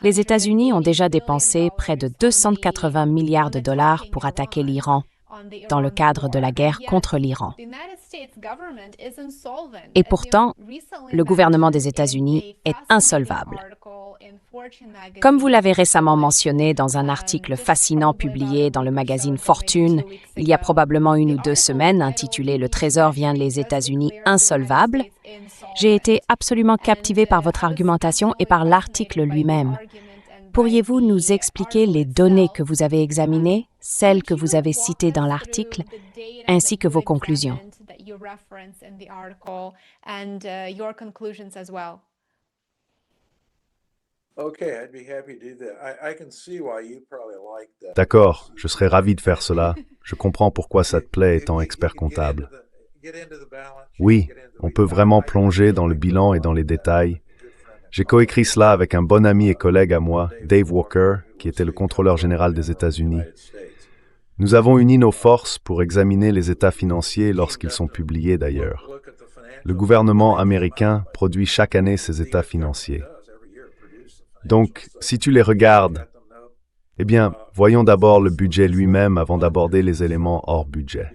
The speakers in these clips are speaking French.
Les États-Unis ont déjà dépensé près de 280 milliards de dollars pour attaquer l'Iran dans le cadre de la guerre contre l'Iran. Et pourtant, le gouvernement des États-Unis est insolvable. Comme vous l'avez récemment mentionné dans un article fascinant publié dans le magazine Fortune, il y a probablement 1 ou 2 semaines, intitulé « Le Trésor vient des États-Unis insolvable », j'ai été absolument captivée par votre argumentation et par l'article lui-même. Pourriez-vous nous expliquer les données que vous avez examinées, celles que vous avez citées dans l'article, ainsi que vos conclusions? D'accord, je serais ravi de faire cela. Je comprends pourquoi ça te plaît étant expert comptable. Oui, on peut vraiment plonger dans le bilan et dans les détails. J'ai coécrit cela avec un bon ami et collègue à moi, Dave Walker, qui était le contrôleur général des États-Unis. Nous avons uni nos forces pour examiner les états financiers lorsqu'ils sont publiés d'ailleurs. Le gouvernement américain produit chaque année ses états financiers. Donc, si tu les regardes, eh bien, voyons d'abord le budget lui-même avant d'aborder les éléments hors budget.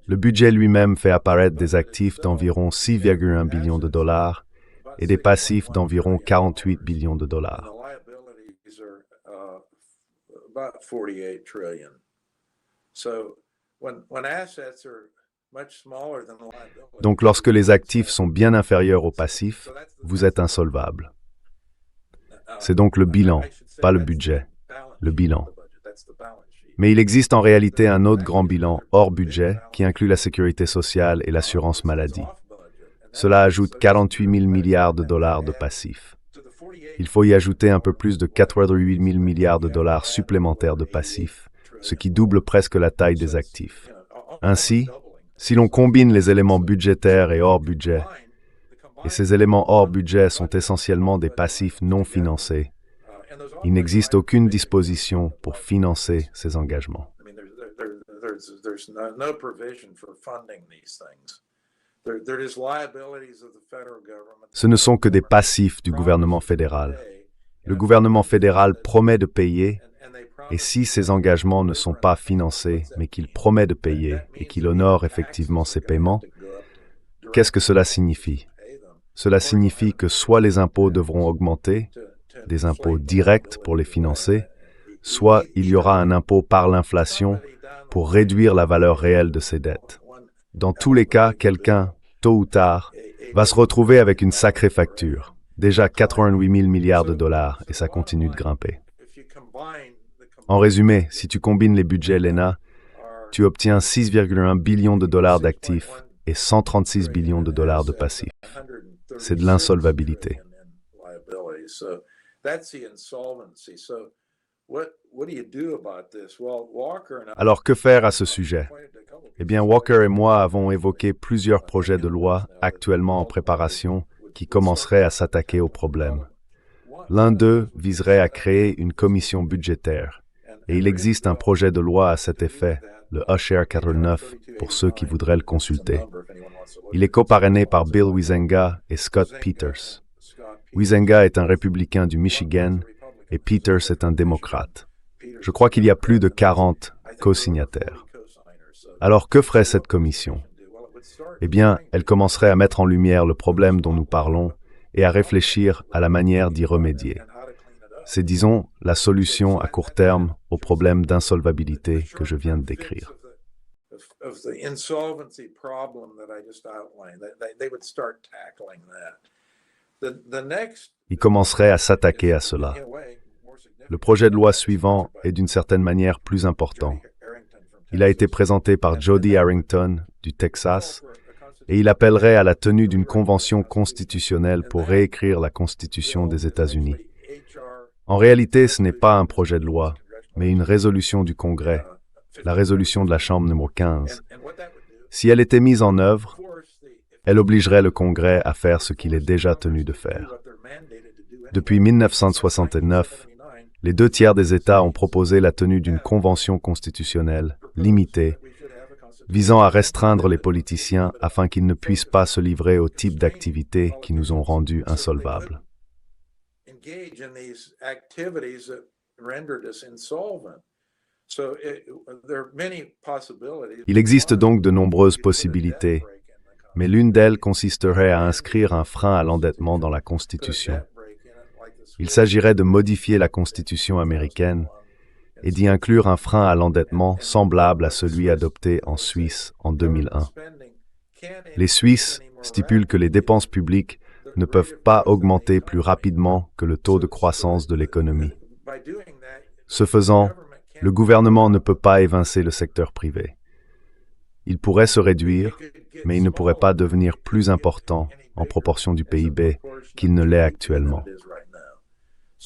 Le budget lui-même fait apparaître des actifs d'environ 6,1 billions de dollars et des passifs d'environ 48 billions de dollars. Donc, lorsque les actifs sont bien inférieurs aux passifs, vous êtes insolvable. C'est donc le bilan, pas le budget, le bilan. Mais il existe en réalité un autre grand bilan hors budget qui inclut la sécurité sociale et l'assurance maladie. Cela ajoute 48 000 milliards de dollars de passifs. Il faut y ajouter un peu plus de 88 000 milliards de dollars supplémentaires de passifs, ce qui double presque la taille des actifs. Ainsi, si l'on combine les éléments budgétaires et hors budget, et ces éléments hors budget sont essentiellement des passifs non financés, il n'existe aucune disposition pour financer ces engagements. Ce ne sont que des passifs du gouvernement fédéral. Le gouvernement fédéral promet de payer, et si ces engagements ne sont pas financés, mais qu'il promet de payer et qu'il honore effectivement ces paiements, qu'est-ce que cela signifie? Cela signifie que soit les impôts devront augmenter, des impôts directs pour les financer, soit il y aura un impôt par l'inflation pour réduire la valeur réelle de ces dettes. Dans tous les cas, quelqu'un, tôt ou tard, va se retrouver avec une sacrée facture, déjà 88 000 milliards de dollars, et ça continue de grimper. En résumé, si tu combines les budgets LENA, tu obtiens 6,1 billions de dollars d'actifs et 136 billions de dollars de passifs. C'est de l'insolvabilité. Alors, que faire à ce sujet? Eh bien, Walker et moi avons évoqué plusieurs projets de loi actuellement en préparation qui commenceraient à s'attaquer au problème. L'un d'eux viserait à créer une commission budgétaire, et il existe un projet de loi à cet effet, le HR 49, pour ceux qui voudraient le consulter. Il est coparrainé par Bill Huizenga et Scott Peters. Huizenga est un républicain du Michigan et Peters est un démocrate. Je crois qu'il y a plus de 40 co-signataires. Alors, que ferait cette commission? Eh bien, elle commencerait à mettre en lumière le problème dont nous parlons et à réfléchir à la manière d'y remédier. C'est, disons, la solution à court terme au problème d'insolvabilité que je viens de décrire. Ils commenceraient à s'attaquer à cela. Le projet de loi suivant est d'une certaine manière plus important. Il a été présenté par Jody Arrington du Texas et il appellerait à la tenue d'une convention constitutionnelle pour réécrire la Constitution des États-Unis. En réalité, ce n'est pas un projet de loi, mais une résolution du Congrès, la résolution de la Chambre numéro 15. Si elle était mise en œuvre, elle obligerait le Congrès à faire ce qu'il est déjà tenu de faire. Depuis 1969, les 2/3 des États ont proposé la tenue d'une convention constitutionnelle limitée visant à restreindre les politiciens afin qu'ils ne puissent pas se livrer au type d'activités qui nous ont rendus insolvables. Il existe donc de nombreuses possibilités, mais l'une d'elles consisterait à inscrire un frein à l'endettement dans la Constitution. Il s'agirait de modifier la Constitution américaine et d'y inclure un frein à l'endettement semblable à celui adopté en Suisse en 2001. Les Suisses stipulent que les dépenses publiques ne peuvent pas augmenter plus rapidement que le taux de croissance de l'économie. Ce faisant, le gouvernement ne peut pas évincer le secteur privé. Il pourrait se réduire, mais il ne pourrait pas devenir plus important en proportion du PIB qu'il ne l'est actuellement.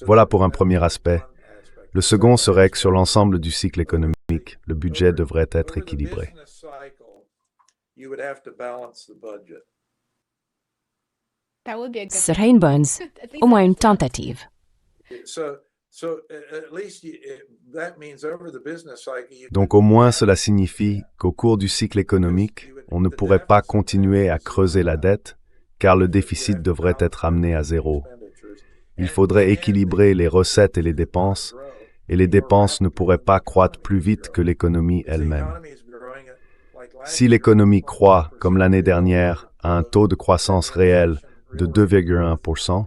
Voilà pour un premier aspect. Le second serait que sur l'ensemble du cycle économique, le budget devrait être équilibré. Ce serait au moins une tentative. Donc au moins cela signifie qu'au cours du cycle économique, on ne pourrait pas continuer à creuser la dette, car le déficit devrait être amené à zéro. Il faudrait équilibrer les recettes et les dépenses ne pourraient pas croître plus vite que l'économie elle-même. Si l'économie croît, comme l'année dernière, à un taux de croissance réel de 2,1%,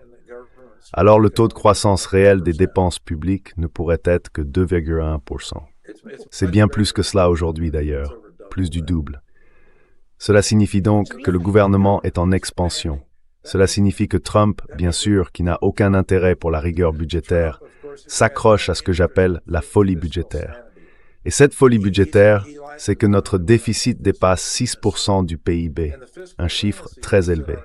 alors le taux de croissance réel des dépenses publiques ne pourrait être que 2,1%. C'est bien plus que cela aujourd'hui d'ailleurs, plus du double. Cela signifie donc que le gouvernement est en expansion. Cela signifie que Trump, bien sûr, qui n'a aucun intérêt pour la rigueur budgétaire, s'accroche à ce que j'appelle la folie budgétaire. Et cette folie budgétaire, c'est que notre déficit dépasse 6% du PIB, un chiffre très élevé.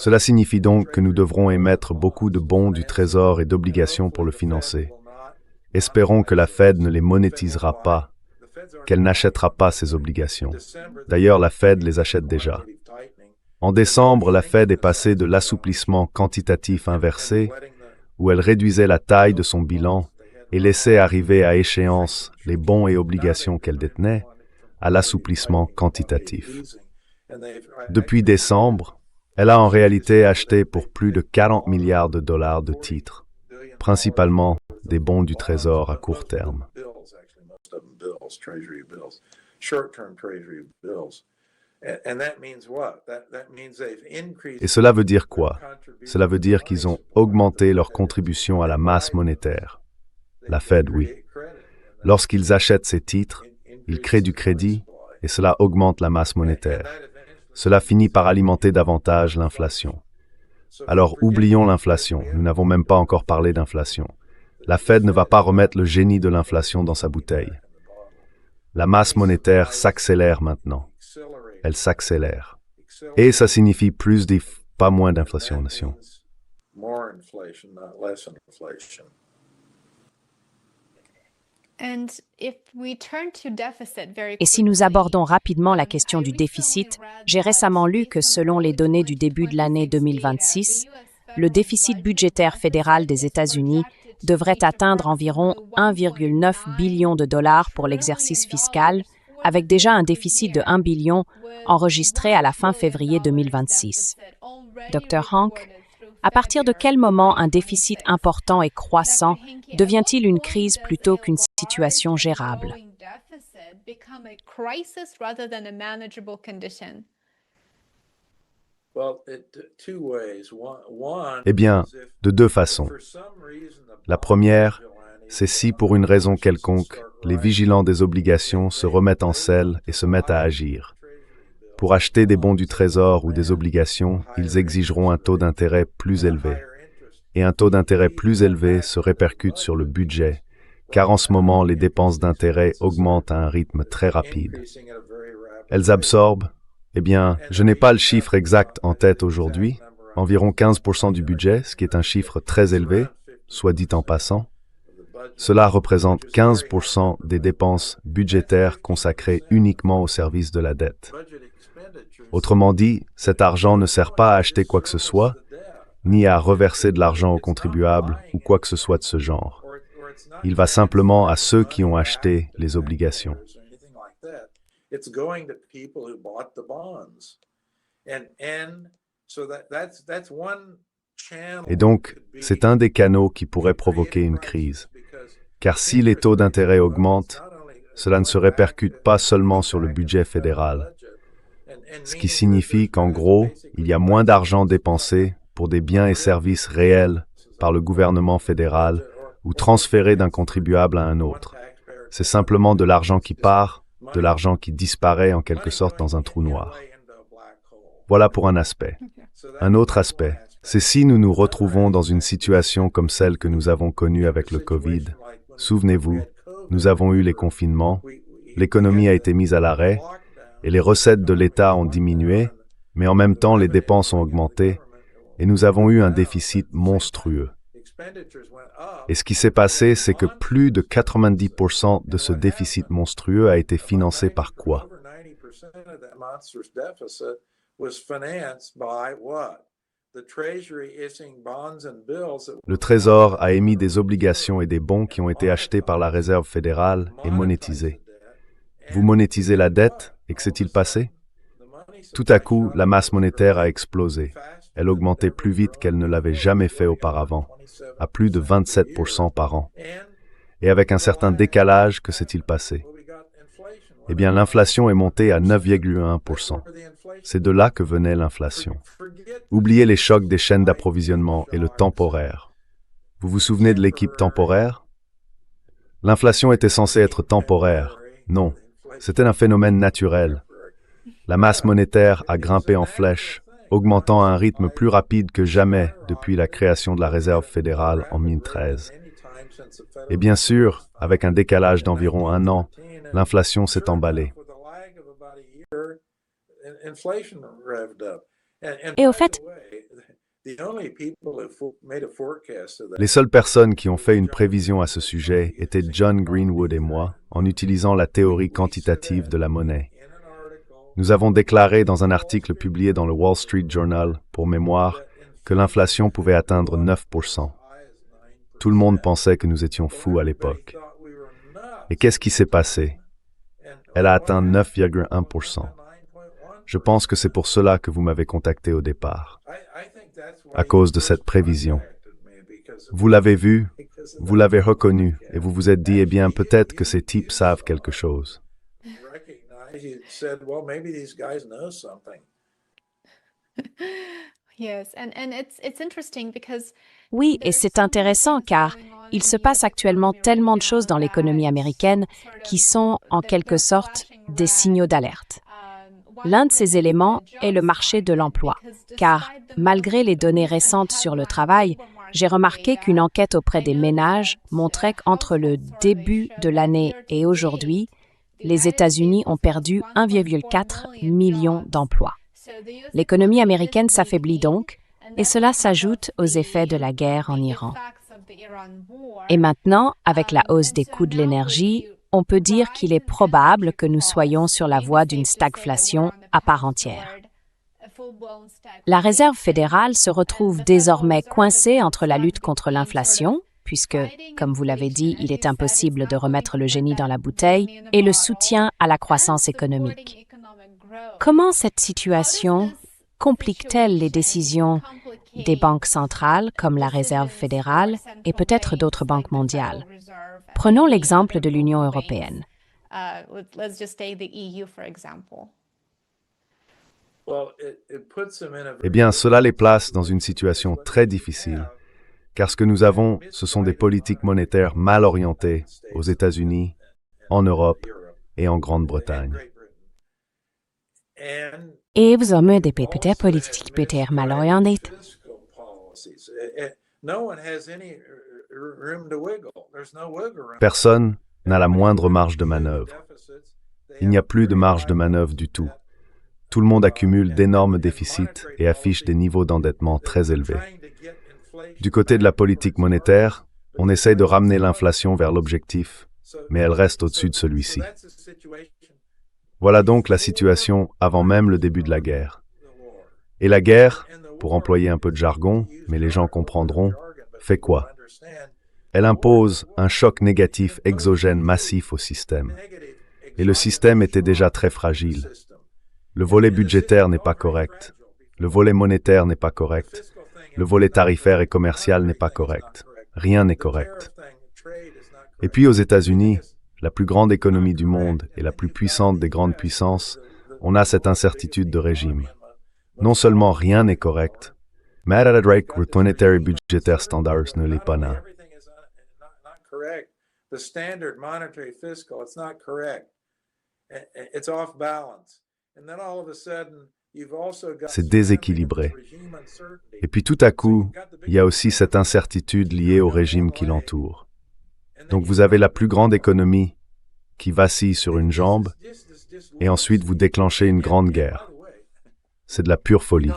Cela signifie donc que nous devrons émettre beaucoup de bons du Trésor et d'obligations pour le financer. Espérons que la Fed ne les monétisera pas, qu'elle n'achètera pas ces obligations. D'ailleurs, la Fed les achète déjà. En décembre, la Fed est passée de l'assouplissement quantitatif inversé, où elle réduisait la taille de son bilan et laissait arriver à échéance les bons et obligations qu'elle détenait, à l'assouplissement quantitatif. Depuis décembre, elle a en réalité acheté pour plus de 40 milliards de dollars de titres, principalement des bons du Trésor à court terme. Et cela veut dire quoi? Cela veut dire qu'ils ont augmenté leur contribution à la masse monétaire. La Fed, oui. Lorsqu'ils achètent ces titres, ils créent du crédit et cela augmente la masse monétaire. Cela finit par alimenter davantage l'inflation. Alors oublions l'inflation, nous n'avons même pas encore parlé d'inflation. La Fed ne va pas remettre le génie de l'inflation dans sa bouteille. La masse monétaire s'accélère maintenant. Elle s'accélère. Et ça signifie pas moins d'inflation. Et si nous abordons rapidement la question du déficit, j'ai récemment lu que selon les données du début de l'année 2026, le déficit budgétaire fédéral des États-Unis devrait atteindre environ 1,9 billion de dollars pour l'exercice fiscal, avec déjà un déficit de 1 billion enregistré à la fin février 2026. Dr. Hank, à partir de quel moment un déficit important et croissant devient-il une crise plutôt qu'une situation gérable? Eh bien, de deux façons. La première, c'est si pour une raison quelconque, les vigilants des obligations se remettent en selle et se mettent à agir. Pour acheter des bons du Trésor ou des obligations, ils exigeront un taux d'intérêt plus élevé. Et un taux d'intérêt plus élevé se répercute sur le budget, car en ce moment, les dépenses d'intérêt augmentent à un rythme très rapide. Elles absorbent, eh bien, je n'ai pas le chiffre exact en tête aujourd'hui, environ 15% du budget, ce qui est un chiffre très élevé, soit dit en passant. Cela représente 15% des dépenses budgétaires consacrées uniquement au service de la dette. Autrement dit, cet argent ne sert pas à acheter quoi que ce soit, ni à reverser de l'argent aux contribuables ou quoi que ce soit de ce genre. Il va simplement à ceux qui ont acheté les obligations. Et donc, c'est un des canaux qui pourrait provoquer une crise. Car si les taux d'intérêt augmentent, cela ne se répercute pas seulement sur le budget fédéral, ce qui signifie qu'en gros, il y a moins d'argent dépensé pour des biens et services réels par le gouvernement fédéral ou transféré d'un contribuable à un autre. C'est simplement de l'argent qui part, de l'argent qui disparaît en quelque sorte dans un trou noir. Voilà pour un aspect. Un autre aspect, c'est si nous nous retrouvons dans une situation comme celle que nous avons connue avec le Covid. Souvenez-vous, nous avons eu les confinements, l'économie a été mise à l'arrêt, et les recettes de l'État ont diminué, mais en même temps les dépenses ont augmenté, et nous avons eu un déficit monstrueux. Et ce qui s'est passé, c'est que plus de 90% de ce déficit monstrueux a été financé par quoi? Le Trésor a émis des obligations et des bons qui ont été achetés par la Réserve fédérale et monétisés. Vous monétisez la dette, et que s'est-il passé? Tout à coup, la masse monétaire a explosé. Elle augmentait plus vite qu'elle ne l'avait jamais fait auparavant, à plus de 27% par an. Et avec un certain décalage, que s'est-il passé? Eh bien, l'inflation est montée à 9,1%. C'est de là que venait l'inflation. Oubliez les chocs des chaînes d'approvisionnement et le temporaire. Vous vous souvenez de l'équipe temporaire? L'inflation était censée être temporaire. Non, c'était un phénomène naturel. La masse monétaire a grimpé en flèche, augmentant à un rythme plus rapide que jamais depuis la création de la Réserve fédérale en 2013. Et bien sûr, avec un décalage d'environ 1 an, l'inflation s'est emballée. Et au fait, les seules personnes qui ont fait une prévision à ce sujet étaient John Greenwood et moi, en utilisant la théorie quantitative de la monnaie. Nous avons déclaré dans un article publié dans le Wall Street Journal, pour mémoire, que l'inflation pouvait atteindre 9%. Tout le monde pensait que nous étions fous à l'époque. Et qu'est-ce qui s'est passé? Elle a atteint 9,1%. Je pense que c'est pour cela que vous m'avez contacté au départ, à cause de cette prévision. Vous l'avez vu, vous l'avez reconnu, et vous vous êtes dit, eh bien, peut-être que ces types savent quelque chose. Oui, et c'est intéressant car il se passe actuellement tellement de choses dans l'économie américaine qui sont, en quelque sorte, des signaux d'alerte. L'un de ces éléments est le marché de l'emploi, car malgré les données récentes sur le travail, j'ai remarqué qu'une enquête auprès des ménages montrait qu'entre le début de l'année et aujourd'hui, les États-Unis ont perdu 1,4 million d'emplois. L'économie américaine s'affaiblit donc, et cela s'ajoute aux effets de la guerre en Iran. Et maintenant, avec la hausse des coûts de l'énergie, on peut dire qu'il est probable que nous soyons sur la voie d'une stagflation à part entière. La Réserve fédérale se retrouve désormais coincée entre la lutte contre l'inflation, puisque, comme vous l'avez dit, il est impossible de remettre le génie dans la bouteille, et le soutien à la croissance économique. Comment cette situation complique-t-elle les décisions des banques centrales comme la Réserve fédérale et peut-être d'autres banques mondiales? Prenons l'exemple de l'Union européenne. Eh bien, cela les place dans une situation très difficile, car ce que nous avons, ce sont des politiques monétaires mal orientées aux États-Unis, en Europe et en Grande-Bretagne. Et vous avez des politiques monétaires mal orientées. Personne n'a la moindre marge de manœuvre. Il n'y a plus de marge de manœuvre du tout. Tout le monde accumule d'énormes déficits et affiche des niveaux d'endettement très élevés. Du côté de la politique monétaire, on essaye de ramener l'inflation vers l'objectif, mais elle reste au-dessus de celui-ci. Voilà donc la situation avant même le début de la guerre. Et la guerre, pour employer un peu de jargon, mais les gens comprendront, fait quoi? Elle impose un choc négatif exogène massif au système. Et le système était déjà très fragile. Le volet budgétaire n'est pas correct. Le volet monétaire n'est pas correct. Le volet tarifaire et commercial n'est pas correct. Rien n'est correct. Et puis aux États-Unis, la plus grande économie du monde et la plus puissante des grandes puissances, on a cette incertitude de régime. Non seulement rien n'est correct, mais à la règle monétaire budgétaire standard ne l'est pas. The standard monetary fiscal, it's not correct. It's off balance. And then all of a sudden, you've also got C'est déséquilibré. Et puis tout à coup, il y a aussi cette incertitude liée au régime qui l'entoure. Donc vous avez la plus grande économie qui vacille sur une jambe, et ensuite vous déclenchez une grande guerre. C'est de la pure folie.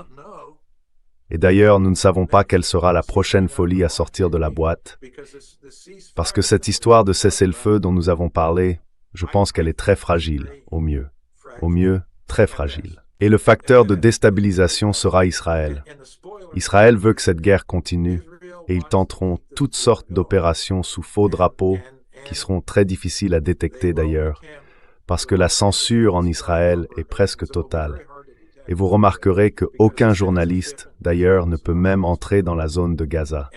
Et d'ailleurs, nous ne savons pas quelle sera la prochaine folie à sortir de la boîte, parce que cette histoire de cessez-le-feu dont nous avons parlé, je pense qu'elle est très fragile, au mieux. Au mieux, très fragile. Et le facteur de déstabilisation sera Israël. Israël veut que cette guerre continue, et ils tenteront toutes sortes d'opérations sous faux drapeaux, qui seront très difficiles à détecter d'ailleurs, parce que la censure en Israël est presque totale. Et vous remarquerez qu'aucun journaliste, d'ailleurs, ne peut même entrer dans la zone de Gaza.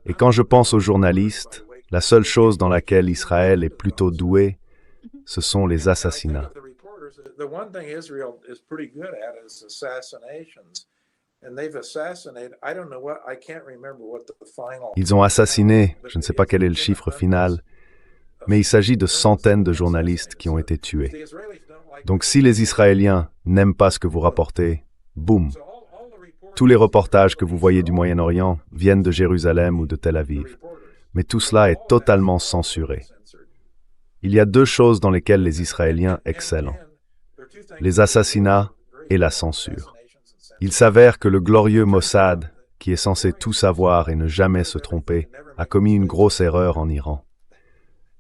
Et quand je pense aux journalistes, la seule chose dans laquelle Israël est plutôt doué, ce sont les assassinats. Ils ont assassiné, je ne sais pas quel est le chiffre final, mais il s'agit de centaines de journalistes qui ont été tués. Donc si les Israéliens n'aiment pas ce que vous rapportez, boum! Tous les reportages que vous voyez du Moyen-Orient viennent de Jérusalem ou de Tel Aviv. Mais tout cela est totalement censuré. Il y a deux choses dans lesquelles les Israéliens excellent: les assassinats et la censure. Il s'avère que le glorieux Mossad, qui est censé tout savoir et ne jamais se tromper, a commis une grosse erreur en Iran.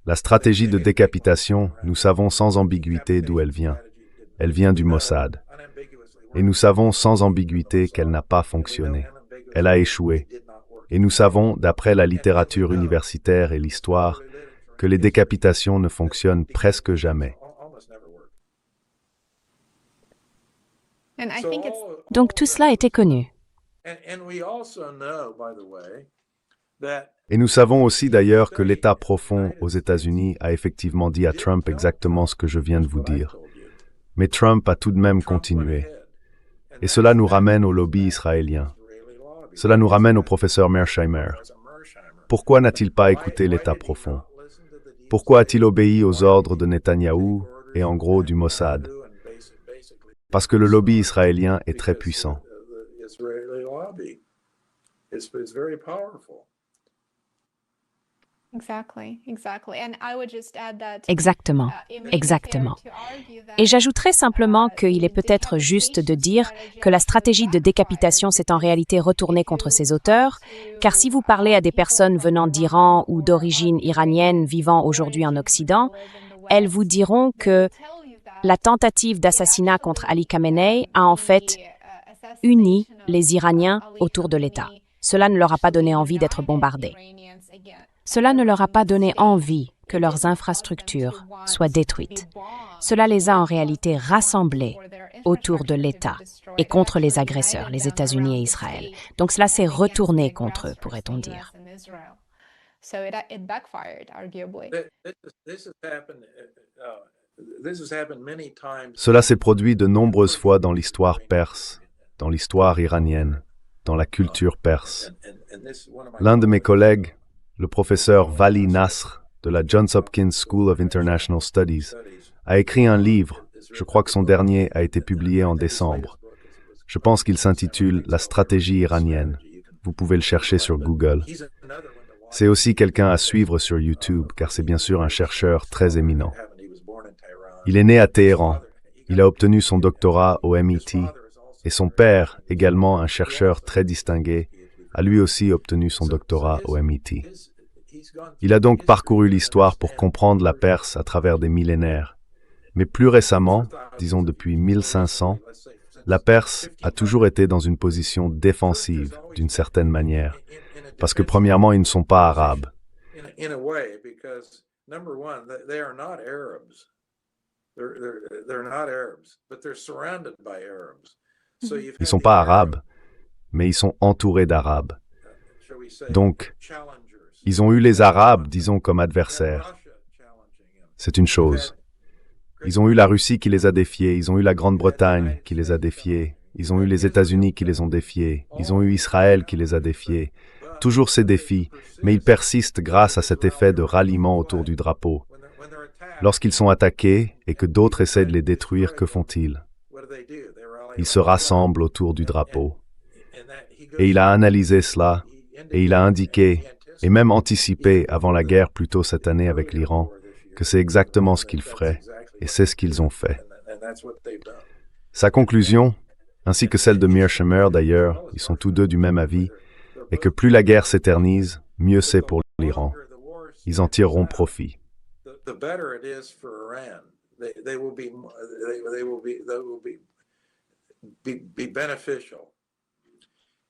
La stratégie de décapitation, nous savons sans ambiguïté d'où elle vient. Elle vient du Mossad. Et nous savons sans ambiguïté qu'elle n'a pas fonctionné. Elle a échoué. Et nous savons, d'après la littérature universitaire et l'histoire, que les décapitations ne fonctionnent presque jamais. Donc tout cela était connu. Et nous savons aussi d'ailleurs que l'État profond aux États-Unis a effectivement dit à Trump exactement ce que je viens de vous dire. Mais Trump a tout de même continué. Et cela nous ramène au lobby israélien. Cela nous ramène au professeur Mearsheimer. Pourquoi n'a-t-il pas écouté l'État profond? Pourquoi a-t-il obéi aux ordres de Netanyahou et en gros du Mossad? Parce que le lobby israélien est très puissant. Exactement, exactement. Et j'ajouterais simplement qu'il est peut-être juste de dire que la stratégie de décapitation s'est en réalité retournée contre ses auteurs, car si vous parlez à des personnes venant d'Iran ou d'origine iranienne vivant aujourd'hui en Occident, elles vous diront que la tentative d'assassinat contre Ali Khamenei a en fait uni les Iraniens autour de l'État. Cela ne leur a pas donné envie d'être bombardés. Cela ne leur a pas donné envie que leurs infrastructures soient détruites. Cela les a en réalité rassemblés autour de l'État et contre les agresseurs, les États-Unis et Israël. Donc cela s'est retourné contre eux, pourrait-on dire. Cela s'est produit de nombreuses fois dans l'histoire perse, dans l'histoire iranienne, dans la culture perse. L'un de mes collègues, le professeur Vali Nasr de la Johns Hopkins School of International Studies, a écrit un livre, je crois que son dernier a été publié en décembre. Je pense qu'il s'intitule « La stratégie iranienne ». Vous pouvez le chercher sur Google. C'est aussi quelqu'un à suivre sur YouTube, car c'est bien sûr un chercheur très éminent. Il est né à Téhéran. Il a obtenu son doctorat au MIT, et son père, également un chercheur très distingué, a lui aussi obtenu son doctorat au MIT. Il a donc parcouru l'histoire pour comprendre la Perse à travers des millénaires. Mais plus récemment, disons depuis 1500, La Perse a toujours été dans une position défensive, d'une certaine manière, parce que premièrement, ils ne sont pas arabes. In a way, because number one, they are not Arabs. They're not Arabs, but they're surrounded by Arabs. So you've Ils ne had sont the pas Arab, arabes, mais ils sont entourés d'arabes. shall we say, Donc, challengers. ils ont eu les Arabes, disons, comme adversaires. Russia challenging them. C'est une chose. Ils ont eu la Russie qui les a défiés, ils ont eu la Grande-Bretagne qui les a défiés, ils ont eu les États-Unis qui les ont défiés, ils ont eu Israël qui les a défiés. Toujours ces défis, mais ils persistent grâce à cet effet de ralliement autour du drapeau. When they're attacked, Lorsqu'ils sont attaqués et que d'autres essaient de les détruire, que font-ils? what do? They rally Ils se rassemblent autour du drapeau. and that he goes Et il a analysé cela, et il a indiqué, et même anticipé avant la guerre plus tôt cette année avec l'Iran, que c'est exactement ce qu'ils feraient, et c'est ce qu'ils ont fait. and that's what they've done. Sa conclusion, ainsi que celle de Mearsheimer d'ailleurs, ils sont tous deux du même avis, est que plus la guerre s'éternise, mieux c'est pour l'Iran. Ils en tireront profit. The better it is for Iran. They will be beneficial.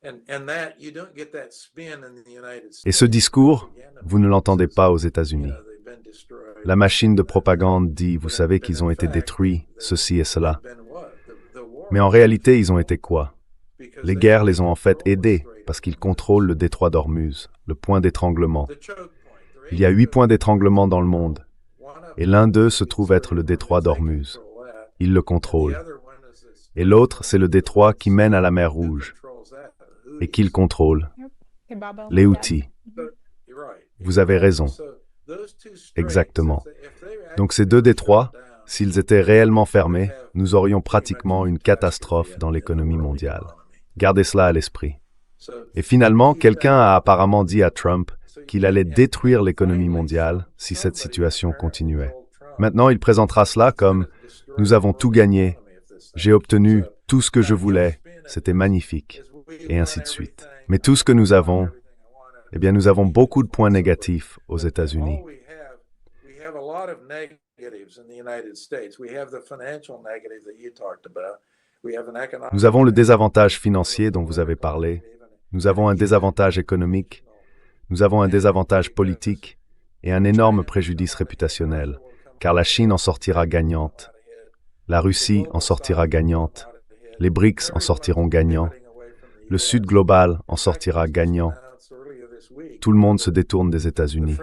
And that you don't get that spin in the United States. Et ce discours, vous ne l'entendez pas aux États-Unis. They've been destroyed. La machine de propagande dit, vous savez qu'ils ont été détruits, ceci et cela. Been what? The war. Mais en réalité, ils ont été quoi? Because Les they guerres les ont en fait control the aidés, Strait parce qu'ils of contrôlent le détroit d'Ormuz, le point d'étranglement. The choke point. Il y a 8 points d'étranglement dans le monde, et l'un d'eux se trouve être le détroit d'Ormuz. Ils le contrôlent. Et l'autre, c'est le détroit qui mène à la mer Rouge, et qu'ils contrôlent, les Houthis. Vous avez raison. Exactement. Donc ces deux détroits, s'ils étaient réellement fermés, nous aurions pratiquement une catastrophe dans l'économie mondiale. Gardez cela à l'esprit. Et finalement, quelqu'un a apparemment dit à Trump qu'il allait détruire l'économie mondiale si cette situation continuait. Maintenant, il présentera cela comme « Nous avons tout gagné, j'ai obtenu tout ce que je voulais, c'était magnifique », et ainsi de suite. Mais tout ce que nous avons, eh bien, nous avons beaucoup de points négatifs aux États-Unis. We have a lot of negatives in the United States. We have the financial negative that you talked about. We have an economic. Nous avons le désavantage financier dont vous avez parlé, nous avons un désavantage économique, nous avons un désavantage politique et un énorme préjudice réputationnel, car la Chine en sortira gagnante, la Russie en sortira gagnante, les BRICS en sortiront gagnants, le Sud global en sortira gagnant. Tout le monde se détourne des États-Unis.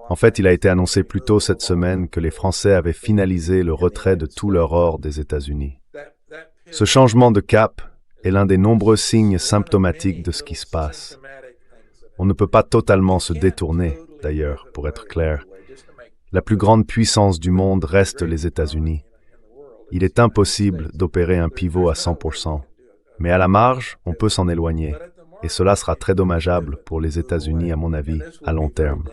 En fait, il a été annoncé plus tôt cette semaine que les Français avaient finalisé le retrait de tout leur or des États-Unis. Ce changement de cap est l'un des nombreux signes symptomatiques de ce qui se passe. On ne peut pas totalement se détourner, d'ailleurs, pour être clair. La plus grande puissance du monde reste les États-Unis. Il est impossible d'opérer un pivot à 100%, mais à la marge, on peut s'en éloigner. Et cela sera très dommageable pour les États-Unis, à mon avis, à long terme.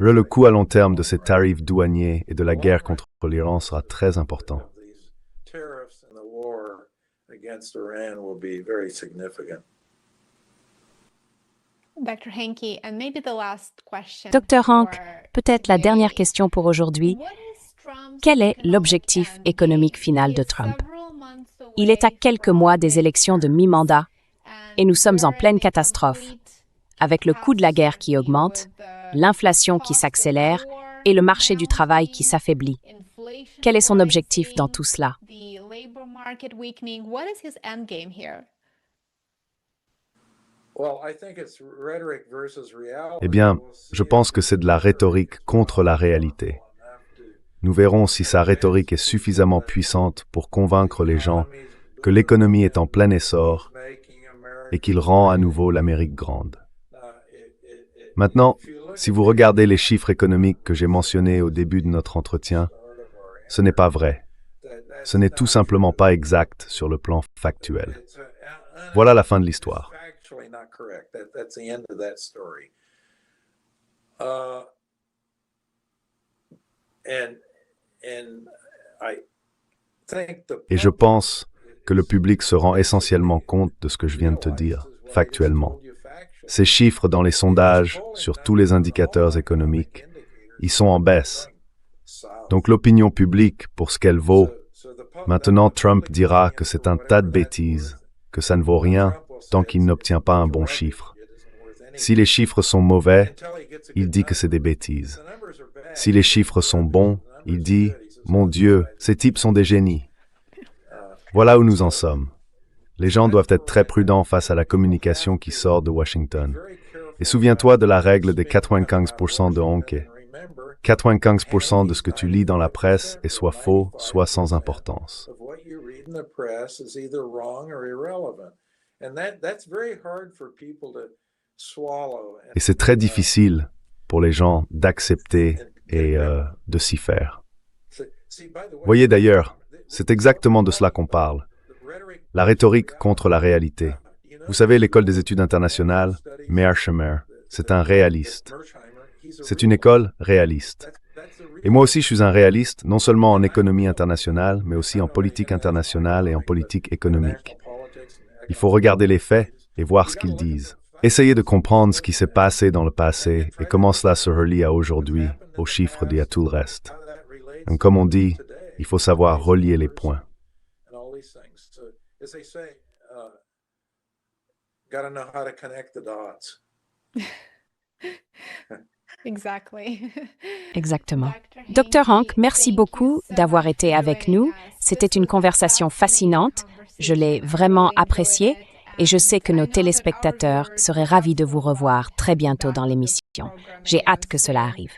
Le coût à long terme de ces tarifs douaniers et de la guerre contre l'Iran sera très important. Dr. Hank, peut-être la dernière question pour aujourd'hui. Quel est l'objectif économique final de Trump? Il est à quelques mois des élections de mi-mandat et nous sommes en pleine catastrophe, avec le coût de la guerre qui augmente, l'inflation qui s'accélère et le marché du travail qui s'affaiblit. Quel est son objectif dans tout cela? Eh bien, je pense que c'est de la rhétorique contre la réalité. Nous verrons si sa rhétorique est suffisamment puissante pour convaincre les gens que l'économie est en plein essor et qu'il rend à nouveau l'Amérique grande. Maintenant, si vous regardez les chiffres économiques que j'ai mentionnés au début de notre entretien, ce n'est pas vrai. Ce n'est tout simplement pas exact sur le plan factuel. Voilà la fin de l'histoire. Et je pense que le public se rend essentiellement compte de ce que je viens de te dire, factuellement. Ces chiffres dans les sondages, sur tous les indicateurs économiques, ils sont en baisse. Donc l'opinion publique, pour ce qu'elle vaut, Maintenant, Trump dira que c'est un tas de bêtises, que ça ne vaut rien tant qu'il n'obtient pas un bon chiffre. Si les chiffres sont mauvais, il dit que c'est des bêtises. Si les chiffres sont bons, il dit « Mon Dieu, ces types sont des génies ». Voilà où nous en sommes. Les gens doivent être très prudents face à la communication qui sort de Washington. Et souviens-toi de la règle des 95% de Honke. 95% de ce que tu lis dans la presse est soit faux, soit sans importance. Et c'est très difficile pour les gens d'accepter et de s'y faire. Voyez d'ailleurs, c'est exactement de cela qu'on parle. La rhétorique contre la réalité. Vous savez, l'école des études internationales, Mearsheimer, c'est un réaliste. C'est une école réaliste. Et moi aussi, je suis un réaliste, non seulement en économie internationale, mais aussi en politique internationale et en politique économique. Il faut regarder les faits et voir ce qu'ils disent. Essayez de comprendre ce qui s'est passé dans le passé et comment cela se relie à aujourd'hui, aux chiffres et à tout le reste. Donc, comme on dit, il faut savoir relier les points. Exactement. Dr. Hank, merci beaucoup d'avoir été avec nous. C'était une conversation fascinante. Je l'ai vraiment appréciée et je sais que nos téléspectateurs seraient ravis de vous revoir très bientôt dans l'émission. J'ai hâte que cela arrive.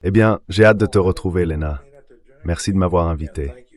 Eh bien, j'ai hâte de te retrouver, Lena. Merci de m'avoir invité.